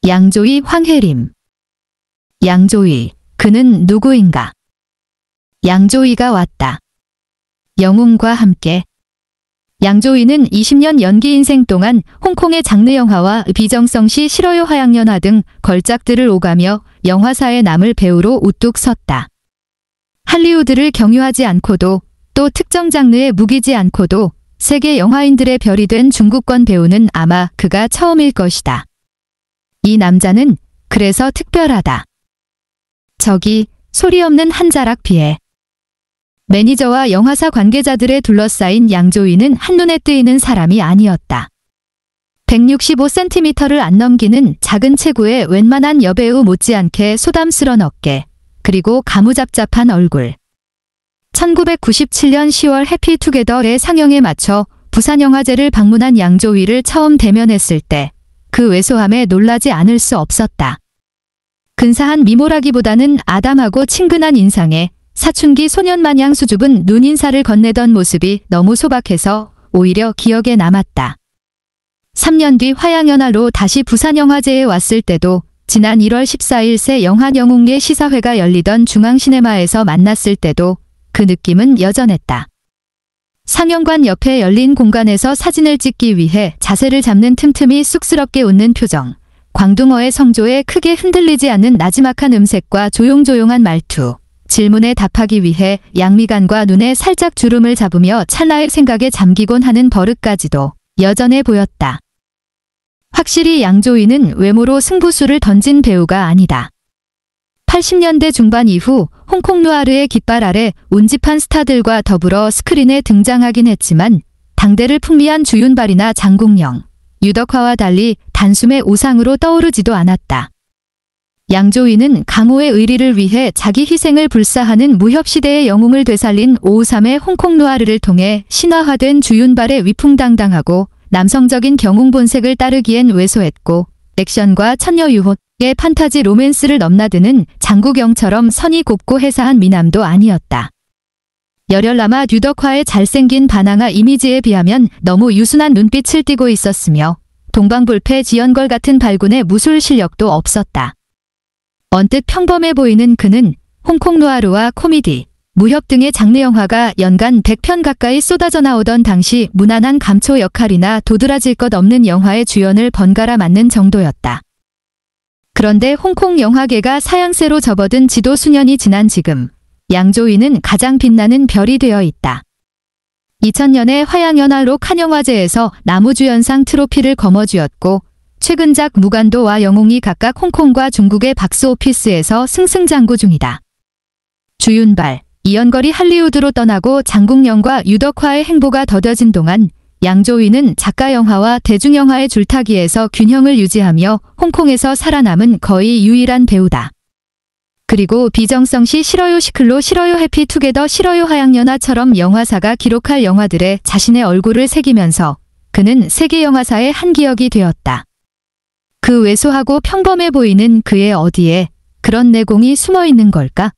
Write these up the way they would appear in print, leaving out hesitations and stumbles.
양조위 황혜림. 양조위, 그는 누구인가? 양조위가 왔다. 영웅과 함께. 양조위는 20년 연기 인생 동안 홍콩의 장르 영화와 비정성시 싫어요 화양연화 등 걸작들을 오가며 영화사에 남을 배우로 우뚝 섰다. 할리우드를 경유하지 않고도 또 특정 장르에 묵이지 않고도 세계 영화인들의 별이 된 중국권 배우는 아마 그가 처음일 것이다. 이 남자는 그래서 특별하다. 저기 소리 없는 한 자락 비에. 매니저와 영화사 관계자들에 둘러싸인 양조위는 한눈에 뜨이는 사람이 아니었다. 165cm를 안 넘기는 작은 체구의 웬만한 여배우 못지않게 소담스런 어깨, 그리고 가무잡잡한 얼굴. 1997년 10월 해피투게더의 상영에 맞춰 부산영화제를 방문한 양조위를 처음 대면했을 때 그 왜소함에 놀라지 않을 수 없었다. 근사한 미모라기보다는 아담하고 친근한 인상에 사춘기 소년마냥 수줍은 눈인사를 건네던 모습이 너무 소박해서 오히려 기억에 남았다. 3년 뒤 화양연화로 다시 부산영화제에 왔을 때도 지난 1월 14일 새 영화영웅예 시사회가 열리던 중앙시네마에서 만났을 때도 그 느낌은 여전했다. 상영관 옆에 열린 공간에서 사진을 찍기 위해 자세를 잡는 틈틈이 쑥스럽게 웃는 표정, 광둥어의 성조에 크게 흔들리지 않는 나지막한 음색과 조용조용한 말투, 질문에 답하기 위해 양미간과 눈에 살짝 주름을 잡으며 찰나의 생각에 잠기곤 하는 버릇까지도 여전해 보였다. 확실히 양조위는 외모로 승부수를 던진 배우가 아니다. 80년대 중반 이후 홍콩 누아르의 깃발 아래 운집한 스타들과 더불어 스크린에 등장하긴 했지만 당대를 풍미한 주윤발이나 장국영, 유덕화와 달리 단숨에 우상으로 떠오르지도 않았다. 양조위는 강호의 의리를 위해 자기 희생을 불사하는 무협시대의 영웅을 되살린 553의 홍콩 누아르를 통해 신화화된 주윤발의 위풍당당하고 남성적인 경웅 본색을 따르기엔 왜소했고 액션과 천녀유호의 판타지 로맨스를 넘나드는 장국영처럼 선이 곱고 해사한 미남도 아니었다. 열혈남아 유덕화의 잘생긴 반항아 이미지에 비하면 너무 유순한 눈빛을 띠고 있었으며 동방불패 지연걸 같은 발군의 무술 실력도 없었다. 언뜻 평범해 보이는 그는 홍콩 누아르와 코미디, 무협 등의 장르 영화가 연간 100편 가까이 쏟아져 나오던 당시 무난한 감초 역할이나 도드라질 것 없는 영화의 주연을 번갈아 맡는 정도였다. 그런데 홍콩 영화계가 사양세로 접어든 지도 수년이 지난 지금 양조위는 가장 빛나는 별이 되어 있다. 2000년에 화양연화로 칸영화제에서 나무주연상 트로피를 거머쥐었고 최근작 무간도와 영웅이 각각 홍콩과 중국의 박스오피스에서 승승장구 중이다. 주윤발, 이연걸이 할리우드로 떠나고 장국영과 유덕화의 행보가 더뎌진 동안 양조위는 작가영화와 대중영화의 줄타기에서 균형을 유지하며 홍콩에서 살아남은 거의 유일한 배우다. 그리고 비정성시 싫어요 시클로 싫어요 해피투게더 싫어요 화양연화처럼 영화사가 기록할 영화들에 자신의 얼굴을 새기면서 그는 세계 영화사의 한 기억이 되었다. 그 왜소하고 평범해 보이는 그의 어디에 그런 내공이 숨어 있는 걸까?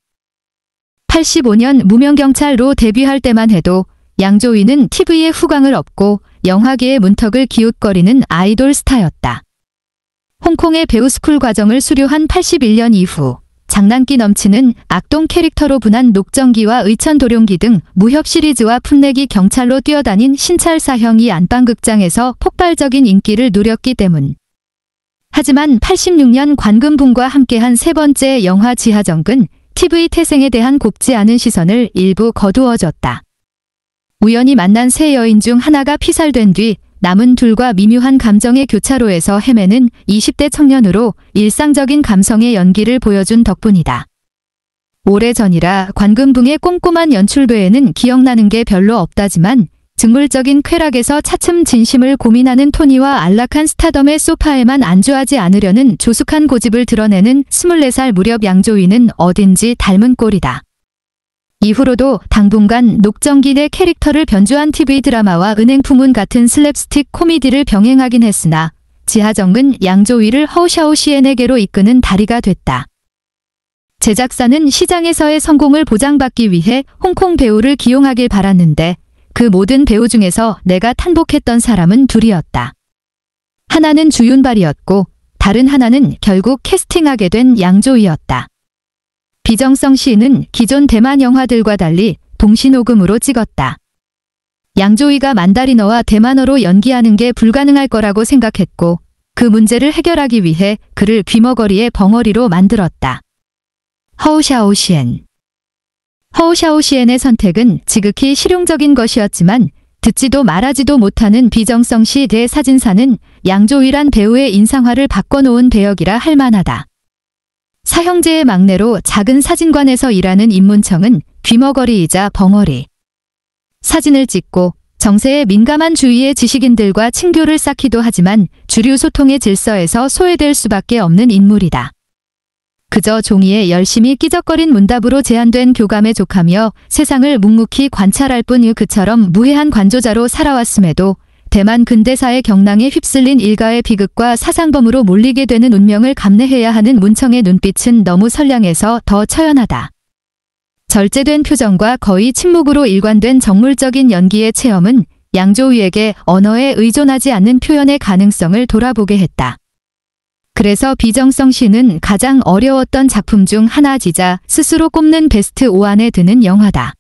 85년 무명경찰로 데뷔할 때만 해도 양조위는 TV에 후광을 얻고 영화계의 문턱을 기웃거리는 아이돌 스타였다. 홍콩의 배우스쿨 과정을 수료한 81년 이후 장난기 넘치는 악동 캐릭터로 분한 녹정기와 의천도룡기 등 무협 시리즈와 풋내기 경찰로 뛰어다닌 신찰사형이 안방극장에서 폭발적인 인기를 누렸기 때문. 하지만 86년 관금붕과 함께한 세 번째 영화 지하정근, TV 태생에 대한 곱지 않은 시선을 일부 거두어줬다. 우연히 만난 세 여인 중 하나가 피살된 뒤 남은 둘과 미묘한 감정의 교차로에서 헤매는 20대 청년으로 일상적인 감성의 연기를 보여준 덕분이다. 오래전이라 관금붕의 꼼꼼한 연출배에는 기억나는 게 별로 없다지만 직물적인 쾌락에서 차츰 진심을 고민하는 토니와 안락한 스타덤의 소파에만 안주하지 않으려는 조숙한 고집을 드러내는 24살 무렵 양조위는 어딘지 닮은 꼴이다. 이후로도 당분간 녹정기 내 캐릭터를 변주한 TV 드라마와 은행풍운 같은 슬랩스틱 코미디를 병행하긴 했으나 지하정근 양조위를 허우샤오시엔에게로 이끄는 다리가 됐다. 제작사는 시장에서의 성공을 보장받기 위해 홍콩 배우를 기용하길 바랐는데 그 모든 배우 중에서 내가 탄복했던 사람은 둘이었다. 하나는 주윤발이었고 다른 하나는 결국 캐스팅하게 된 양조위였다. 비정성 시인은 기존 대만 영화들과 달리 동시녹음으로 찍었다. 양조위가 만다리너와 대만어로 연기하는 게 불가능할 거라고 생각했고 그 문제를 해결하기 위해 그를 귀머거리의 벙어리로 만들었다. 허우샤오시엔. 허우샤오시엔의 선택은 지극히 실용적인 것이었지만 듣지도 말하지도 못하는 비정성 시 대사진사는 양조위란 배우의 인상화를 바꿔놓은 배역이라 할 만하다. 사형제의 막내로 작은 사진관에서 일하는 임문청은 귀머거리이자 벙어리. 사진을 찍고 정세에 민감한 주위의 지식인들과 친교를 쌓기도 하지만 주류 소통의 질서에서 소외될 수밖에 없는 인물이다. 그저 종이에 열심히 끼적거린 문답으로 제한된 교감에 족하며 세상을 묵묵히 관찰할 뿐 그처럼 무해한 관조자로 살아왔음에도 대만 근대사의 경랑에 휩쓸린 일가의 비극과 사상범으로 몰리게 되는 운명을 감내해야 하는 문청의 눈빛은 너무 선량해서 더 처연하다. 절제된 표정과 거의 침묵으로 일관된 정물적인 연기의 체험은 양조위에게 언어에 의존하지 않는 표현의 가능성을 돌아보게 했다. 그래서 비정성 시는 가장 어려웠던 작품 중 하나지자 스스로 꼽는 베스트 5 안에 드는 영화다.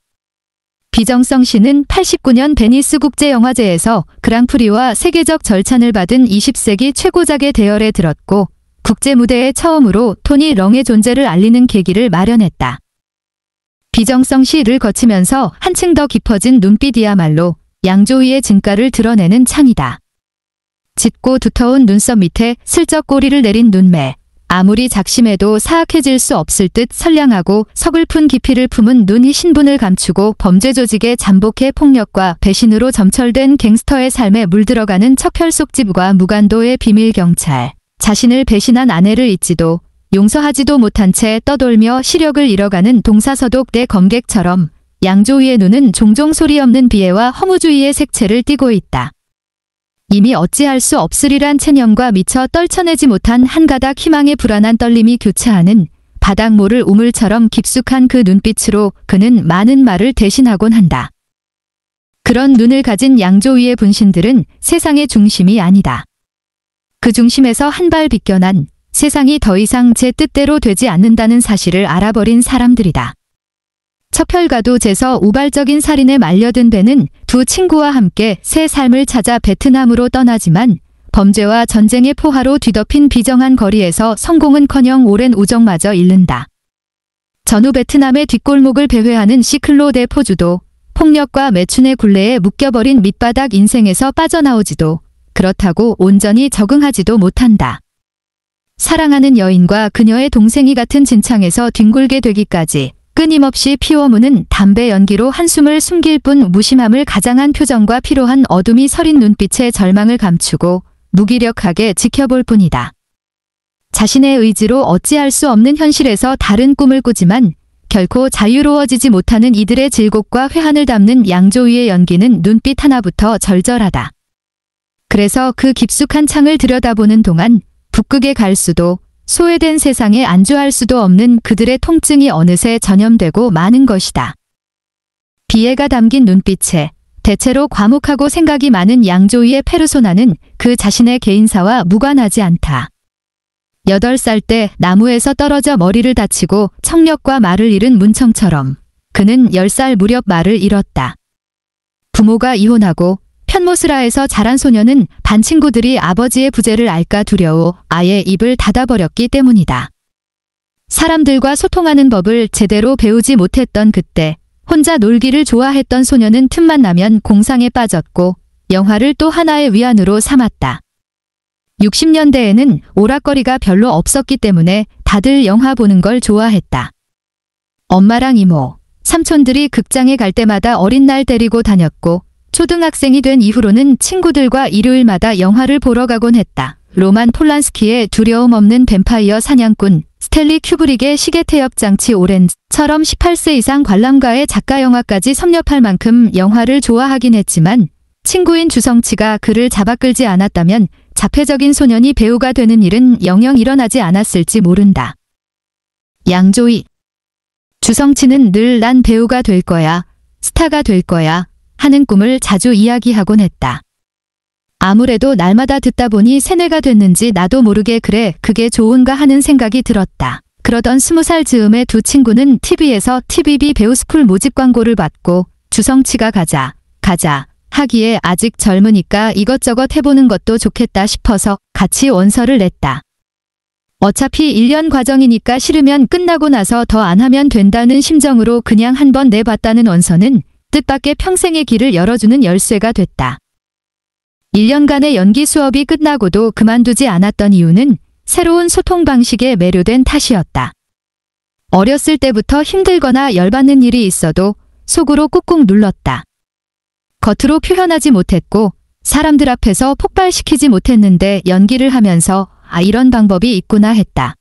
비정성 시는 89년 베니스 국제영화제에서 그랑프리와 세계적 절찬을 받은 20세기 최고작의 대열에 들었고 국제 무대에 처음으로 토니 렁의 존재를 알리는 계기를 마련했다. 비정성 시를 거치면서 한층 더 깊어진 눈빛이야말로 양조위의 진가를 드러내는 창이다. 짙고 두터운 눈썹 밑에 슬쩍 꼬리를 내린 눈매, 아무리 작심해도 사악해질 수 없을 듯 선량하고 서글픈 깊이를 품은 눈이 신분을 감추고 범죄 조직의 잠복해 폭력과 배신으로 점철된 갱스터의 삶에 물들어가는 척혈 속집과 무간도의 비밀 경찰, 자신을 배신한 아내를 잊지도 용서하지도 못한 채 떠돌며 시력을 잃어가는 동사서독 대 검객처럼 양조위의 눈은 종종 소리 없는 비애와 허무주의의 색채를 띠고 있다. 이미 어찌할 수 없으리란 체념과 미처 떨쳐내지 못한 한 가닥 희망의 불안한 떨림이 교차하는 바닥모를 우물처럼 깊숙한 그 눈빛으로 그는 많은 말을 대신하곤 한다. 그런 눈을 가진 양조위의 분신들은 세상의 중심이 아니다. 그 중심에서 한 발 비껴난 세상이 더 이상 제 뜻대로 되지 않는다는 사실을 알아버린 사람들이다. 첩혈가도 재서 우발적인 살인에 말려든 배는 두 친구와 함께 새 삶을 찾아 베트남으로 떠나지만 범죄와 전쟁의 포화로 뒤덮인 비정한 거리에서 성공은커녕 오랜 우정마저 잃는다. 전후 베트남의 뒷골목을 배회하는 시클로 대 포주도 폭력과 매춘의 굴레에 묶여버린 밑바닥 인생에서 빠져나오지도 그렇다고 온전히 적응하지도 못한다. 사랑하는 여인과 그녀의 동생이 같은 진창에서 뒹굴게 되기까지 끊임없이 피워무는 담배 연기로 한숨을 숨길 뿐 무심함을 가장한 표정과 피로한 어둠이 서린 눈빛에 절망을 감추고 무기력하게 지켜볼 뿐이다. 자신의 의지로 어찌할 수 없는 현실에서 다른 꿈을 꾸지만 결코 자유로워지지 못하는 이들의 질곡과 회한을 담는 양조위의 연기는 눈빛 하나부터 절절하다. 그래서 그 깊숙한 창을 들여다보는 동안 북극에 갈 수도 소외된 세상에 안주할 수도 없는 그들의 통증이 어느새 전염되고 마는 것이다. 비애가 담긴 눈빛에 대체로 과묵하고 생각이 많은 양조위의 페르소나는 그 자신의 개인사와 무관하지 않다. 8살 때 나무에서 떨어져 머리를 다치고 청력과 말을 잃은 문청처럼 그는 10살 무렵 말을 잃었다. 부모가 이혼하고 편모스라에서 자란 소녀는 반 친구들이 아버지의 부재를 알까 두려워 아예 입을 닫아버렸기 때문이다. 사람들과 소통하는 법을 제대로 배우지 못했던 그때 혼자 놀기를 좋아했던 소녀는 틈만 나면 공상에 빠졌고 영화를 또 하나의 위안으로 삼았다. 60년대에는 오락거리가 별로 없었기 때문에 다들 영화 보는 걸 좋아했다. 엄마랑 이모, 삼촌들이 극장에 갈 때마다 어린 날 데리고 다녔고 초등학생이 된 이후로는 친구들과 일요일마다 영화를 보러 가곤 했다. 로만 폴란스키의 두려움 없는 뱀파이어 사냥꾼, 스탠리 큐브릭의 시계태엽 장치 오렌지처럼 18세 이상 관람가의 작가 영화까지 섭렵할 만큼 영화를 좋아하긴 했지만 친구인 주성치가 그를 잡아끌지 않았다면 자폐적인 소년이 배우가 되는 일은 영영 일어나지 않았을지 모른다. 양조위. 주성치는 늘 난 배우가 될 거야, 스타가 될 거야 하는 꿈을 자주 이야기하곤 했다. 아무래도 날마다 듣다 보니 세뇌가 됐는지 나도 모르게 그래 그게 좋은가 하는 생각이 들었다. 그러던 20살 즈음에 두 친구는 TV에서 TVB 배우스쿨 모집 광고를 받고 주성치가 가자 하기에 아직 젊으니까 이것저것 해보는 것도 좋겠다 싶어서 같이 원서를 냈다. 어차피 1년 과정이니까 싫으면 끝나고 나서 더 안 하면 된다는 심정으로 그냥 한번 내봤다는 원서는 뜻밖의 평생의 길을 열어주는 열쇠가 됐다. 1년간의 연기 수업이 끝나고도 그만두지 않았던 이유는 새로운 소통 방식에 매료된 탓이었다. 어렸을 때부터 힘들거나 열받는 일이 있어도 속으로 꾹꾹 눌렀다. 겉으로 표현하지 못했고 사람들 앞에서 폭발시키지 못했는데 연기를 하면서 이런 방법이 있구나 했다.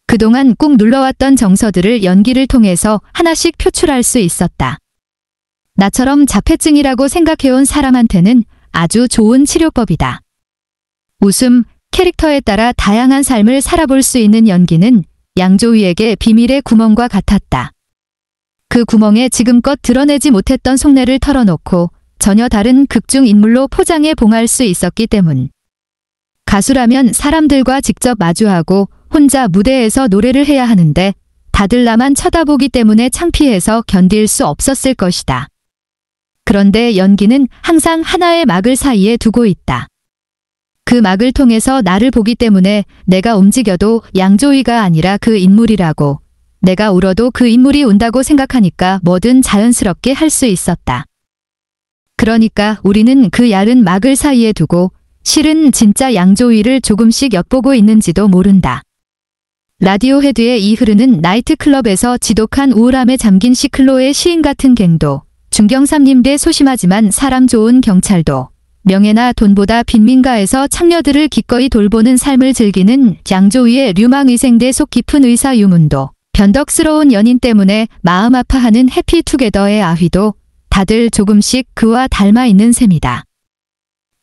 그동안 꾹 눌러왔던 정서들을 연기를 통해서 하나씩 표출할 수 있었다. 나처럼 자폐증이라고 생각해온 사람한테는 아주 좋은 치료법이다. 웃음, 캐릭터에 따라 다양한 삶을 살아볼 수 있는 연기는 양조위에게 비밀의 구멍과 같았다. 그 구멍에 지금껏 드러내지 못했던 속내를 털어놓고 전혀 다른 극중 인물로 포장해 봉할 수 있었기 때문. 가수라면 사람들과 직접 마주하고 혼자 무대에서 노래를 해야 하는데 다들 나만 쳐다보기 때문에 창피해서 견딜 수 없었을 것이다. 그런데 연기는 항상 하나의 막을 사이에 두고 있다. 그 막을 통해서 나를 보기 때문에 내가 움직여도 양조위가 아니라 그 인물이라고, 내가 울어도 그 인물이 운다고 생각하니까 뭐든 자연스럽게 할 수 있었다. 그러니까 우리는 그 얇은 막을 사이에 두고 실은 진짜 양조위를 조금씩 엿보고 있는지도 모른다. 라디오헤드의 이 흐르는 나이트클럽에서 지독한 우울함에 잠긴 시클로의 시인 같은 갱도, 중경삼림대 소심하지만 사람 좋은 경찰도, 명예나 돈보다 빈민가에서 창녀들을 기꺼이 돌보는 삶을 즐기는 양조위의 류망의생대 속 깊은 의사 유문도, 변덕스러운 연인 때문에 마음 아파하는 해피투게더의 아휘도 다들 조금씩 그와 닮아 있는 셈이다.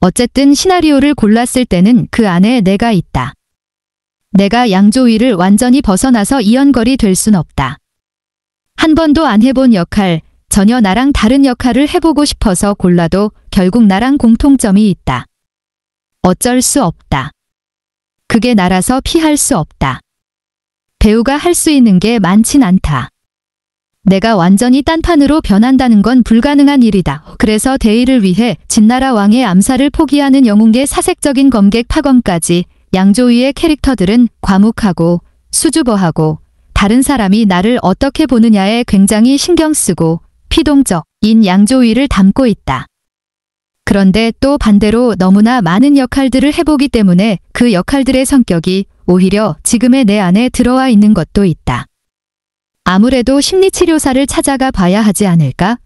어쨌든 시나리오를 골랐을 때는 그 안에 내가 있다. 내가 양조위를 완전히 벗어나서 이연걸이 될 순 없다. 한 번도 안 해본 역할, 전혀 나랑 다른 역할을 해보고 싶어서 골라도 결국 나랑 공통점이 있다. 어쩔 수 없다. 그게 나라서 피할 수 없다. 배우가 할 수 있는 게 많진 않다. 내가 완전히 딴판으로 변한다는 건 불가능한 일이다. 그래서 대의를 위해 진나라 왕의 암살을 포기하는 영웅의 사색적인 검객 파검까지 양조위의 캐릭터들은 과묵하고 수줍어하고 다른 사람이 나를 어떻게 보느냐에 굉장히 신경 쓰고 피동적인 양조위를 담고 있다. 그런데 또 반대로 너무나 많은 역할들을 해보기 때문에 그 역할들의 성격이 오히려 지금의 내 안에 들어와 있는 것도 있다. 아무래도 심리치료사를 찾아가 봐야 하지 않을까?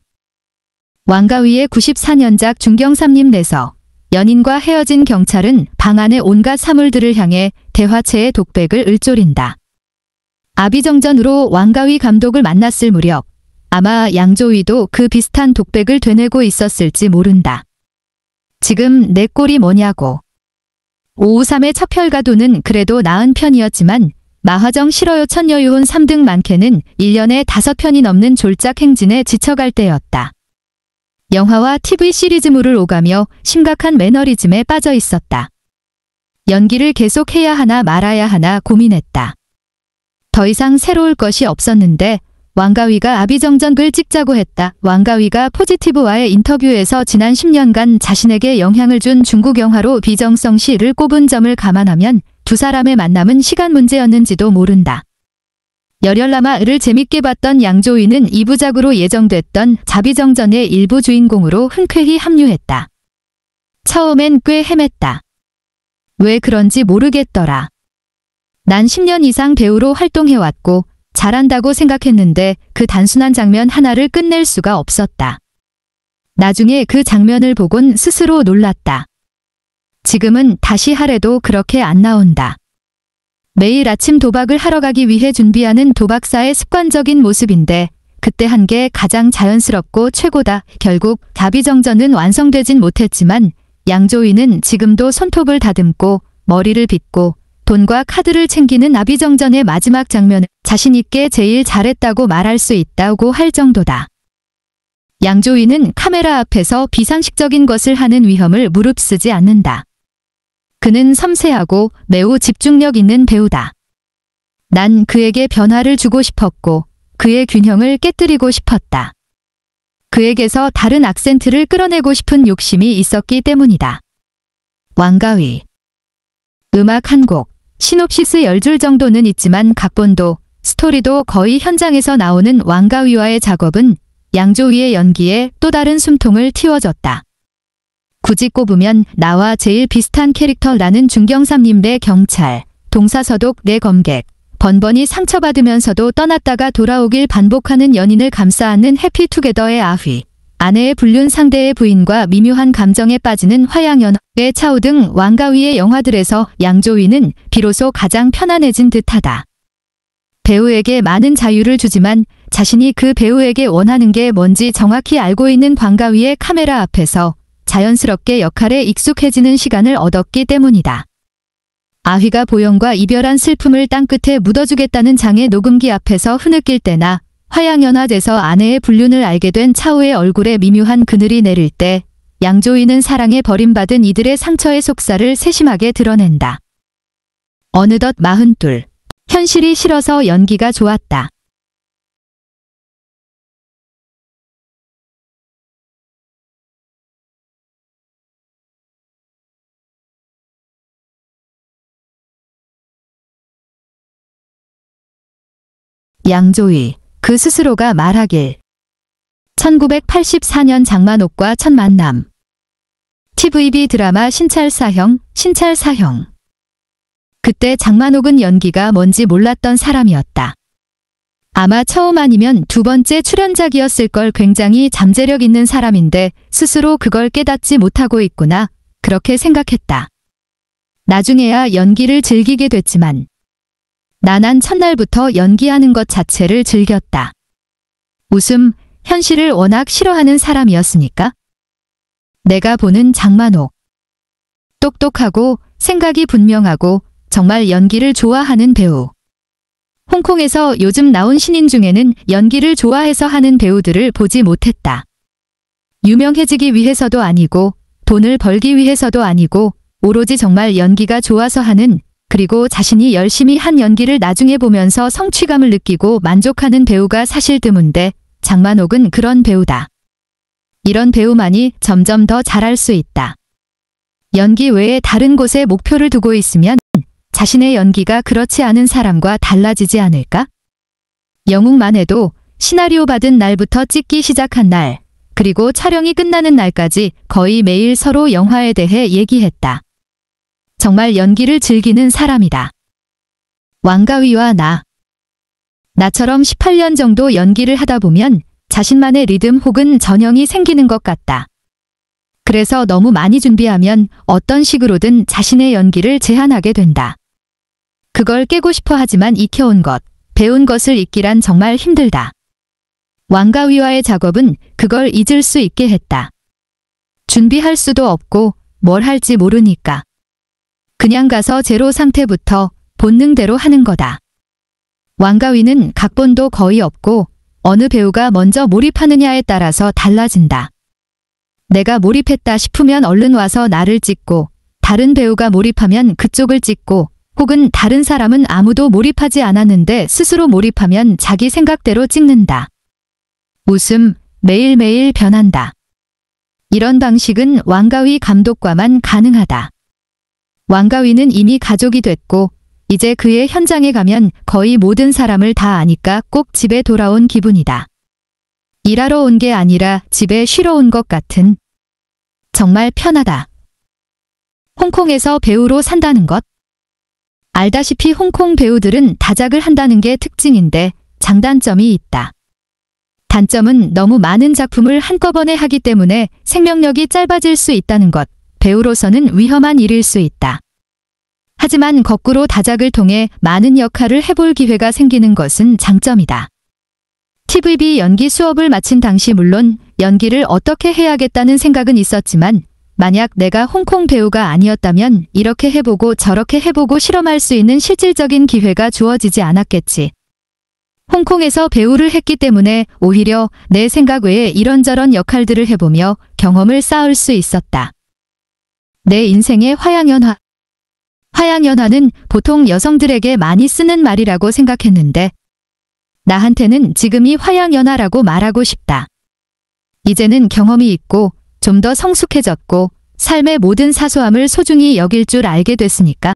왕가위의 94년작 중경삼림내서 연인과 헤어진 경찰은 방 안의 온갖 사물들을 향해 대화체의 독백을 읊조린다. 아비정전으로 왕가위 감독을 만났을 무렵 아마 양조위도 그 비슷한 독백을 되뇌고 있었을지 모른다. 지금 내 꼴이 뭐냐고. 553의 첩혈가도는 그래도 나은 편이었지만 마화정 싫어요 천여유혼 3등 많게는 1년에 5편이 넘는 졸작 행진에 지쳐갈 때였다. 영화와 TV 시리즈물을 오가며 심각한 매너리즘에 빠져 있었다. 연기를 계속 해야 하나 말아야 하나 고민했다. 더 이상 새로울 것이 없었는데 왕가위가 아비정전을 찍자고 했다. 왕가위가 포지티브와의 인터뷰에서 지난 10년간 자신에게 영향을 준 중국 영화로 비정성 씨를 꼽은 점을 감안하면 두 사람의 만남은 시간 문제였는지도 모른다. 열혈라마를 재밌게 봤던 양조위는 2부작으로 예정됐던 자비정전의 일부 주인공으로 흔쾌히 합류했다. 처음엔 꽤 헤맸다. 왜 그런지 모르겠더라. 난 10년 이상 배우로 활동해왔고 잘한다고 생각했는데 그 단순한 장면 하나를 끝낼 수가 없었다. 나중에 그 장면을 보곤 스스로 놀랐다. 지금은 다시 하래도 그렇게 안 나온다. 매일 아침 도박을 하러 가기 위해 준비하는 도박사의 습관적인 모습인데 그때 한 게 가장 자연스럽고 최고다. 결국 자비정전은 완성되진 못했지만 양조위는 지금도 손톱을 다듬고 머리를 빗고 돈과 카드를 챙기는 아비정전의 마지막 장면을 자신있게 제일 잘했다고 말할 수 있다고 할 정도다. 양조위는 카메라 앞에서 비상식적인 것을 하는 위험을 무릅쓰지 않는다. 그는 섬세하고 매우 집중력 있는 배우다. 난 그에게 변화를 주고 싶었고 그의 균형을 깨뜨리고 싶었다. 그에게서 다른 악센트를 끌어내고 싶은 욕심이 있었기 때문이다. 왕가위. 음악 한 곡, 시놉시스 10줄 정도는 있지만 각본도, 스토리도 거의 현장에서 나오는 왕가위와의 작업은 양조위의 연기에 또 다른 숨통을 틔워줬다. 굳이 꼽으면 나와 제일 비슷한 캐릭터라는 중경삼림 대 경찰, 동사서독 내 검객, 번번이 상처받으면서도 떠났다가 돌아오길 반복하는 연인을 감싸 안는 해피투게더의 아휘, 아내의 불륜 상대의 부인과 미묘한 감정에 빠지는 화양연화의 차오 등 왕가위의 영화들에서 양조위는 비로소 가장 편안해진 듯하다. 배우에게 많은 자유를 주지만 자신이 그 배우에게 원하는 게 뭔지 정확히 알고 있는 왕가위의 카메라 앞에서 자연스럽게 역할에 익숙해지는 시간을 얻었기 때문이다. 아휘가 보영과 이별한 슬픔을 땅끝에 묻어주겠다는 장의 녹음기 앞에서 흐느낄 때나 화양연화에서 아내의 불륜을 알게 된 차오의 얼굴에 미묘한 그늘이 내릴 때 양조위는 사랑에 버림받은 이들의 상처의 속살을 세심하게 드러낸다. 어느덧 42. 현실이 싫어서 연기가 좋았다. 양조위, 그 스스로가 말하길. 1984년 장만옥과 첫 만남. TVB 드라마 신찰사형. 그때 장만옥은 연기가 뭔지 몰랐던 사람이었다. 아마 처음 아니면 두 번째 출연작이었을 걸. 굉장히 잠재력 있는 사람인데 스스로 그걸 깨닫지 못하고 있구나, 그렇게 생각했다. 나중에야 연기를 즐기게 됐지만 난 첫날부터 연기하는 것 자체를 즐겼다. 웃음, 현실을 워낙 싫어하는 사람이었으니까. 내가 보는 장만옥. 똑똑하고 생각이 분명하고 정말 연기를 좋아하는 배우. 홍콩에서 요즘 나온 신인 중에는 연기를 좋아해서 하는 배우들을 보지 못했다. 유명해지기 위해서도 아니고 돈을 벌기 위해서도 아니고 오로지 정말 연기가 좋아서 하는, 그리고 자신이 열심히 한 연기를 나중에 보면서 성취감을 느끼고 만족하는 배우가 사실 드문데 장만옥은 그런 배우다. 이런 배우만이 점점 더 잘할 수 있다. 연기 외에 다른 곳에 목표를 두고 있으면 자신의 연기가 그렇지 않은 사람과 달라지지 않을까? 영웅만 해도 시나리오 받은 날부터 찍기 시작한 날, 그리고 촬영이 끝나는 날까지 거의 매일 서로 영화에 대해 얘기했다. 정말 연기를 즐기는 사람이다. 왕가위와 나처럼 18년 정도 연기를 하다 보면 자신만의 리듬 혹은 전형이 생기는 것 같다. 그래서 너무 많이 준비하면 어떤 식으로든 자신의 연기를 제한하게 된다. 그걸 깨고 싶어 하지만 익혀온 것, 배운 것을 잊기란 정말 힘들다. 왕가위와의 작업은 그걸 잊을 수 있게 했다. 준비할 수도 없고 뭘 할지 모르니까. 그냥 가서 제로 상태부터 본능대로 하는 거다. 왕가위는 각본도 거의 없고 어느 배우가 먼저 몰입하느냐에 따라서 달라진다. 내가 몰입했다 싶으면 얼른 와서 나를 찍고, 다른 배우가 몰입하면 그쪽을 찍고, 혹은 다른 사람은 아무도 몰입하지 않았는데 스스로 몰입하면 자기 생각대로 찍는다. 웃음, 매일매일 변한다. 이런 방식은 왕가위 감독과만 가능하다. 왕가위는 이미 가족이 됐고 이제 그의 현장에 가면 거의 모든 사람을 다 아니까 꼭 집에 돌아온 기분이다. 일하러 온 게 아니라 집에 쉬러 온 것 같은. 정말 편하다. 홍콩에서 배우로 산다는 것. 알다시피 홍콩 배우들은 다작을 한다는 게 특징인데 장단점이 있다. 단점은 너무 많은 작품을 한꺼번에 하기 때문에 생명력이 짧아질 수 있다는 것. 배우로서는 위험한 일일 수 있다. 하지만 거꾸로 다작을 통해 많은 역할을 해볼 기회가 생기는 것은 장점이다. TVB 연기 수업을 마친 당시 물론 연기를 어떻게 해야겠다는 생각은 있었지만 만약 내가 홍콩 배우가 아니었다면 이렇게 해보고 저렇게 해보고 실험할 수 있는 실질적인 기회가 주어지지 않았겠지. 홍콩에서 배우를 했기 때문에 오히려 내 생각 외에 이런저런 역할들을 해보며 경험을 쌓을 수 있었다. 내 인생의 화양연화. 화양연화는 보통 여성들에게 많이 쓰는 말이라고 생각했는데 나한테는 지금이 화양연화라고 말하고 싶다. 이제는 경험이 있고 좀 더 성숙해졌고 삶의 모든 사소함을 소중히 여길 줄 알게 됐으니까.